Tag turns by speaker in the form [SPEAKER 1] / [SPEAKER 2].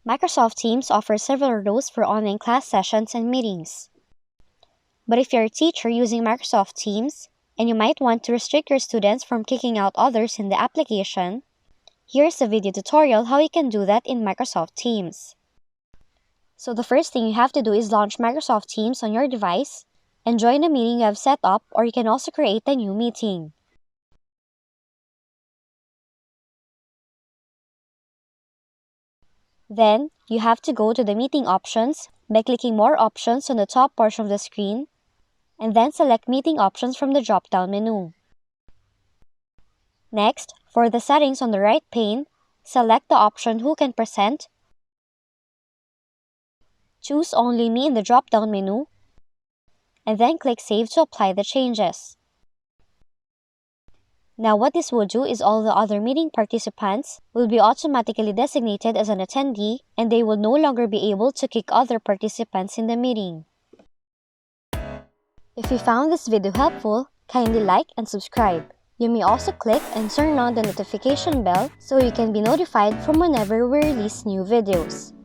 [SPEAKER 1] Microsoft Teams offers several rules for online class sessions and meetings. But if you're a teacher using Microsoft Teams, and you might want to restrict your students from kicking out others in the application, here's a video tutorial how you can do that in Microsoft Teams. So the first thing you have to do is launch Microsoft Teams on your device and join the meeting you have set up, or you can also create a new meeting. Then, you have to go to the meeting options by clicking More Options on the top portion of the screen, and then select Meeting Options from the drop-down menu. Next, for the settings on the right pane, select the option Who Can Present, choose Only Me in the drop-down menu, and then click Save to apply the changes. Now what this will do is all the other meeting participants will be automatically designated as an attendee, and they will no longer be able to kick other participants in the meeting. If you found this video helpful, kindly like and subscribe. You may also click and turn on the notification bell so you can be notified from whenever we release new videos.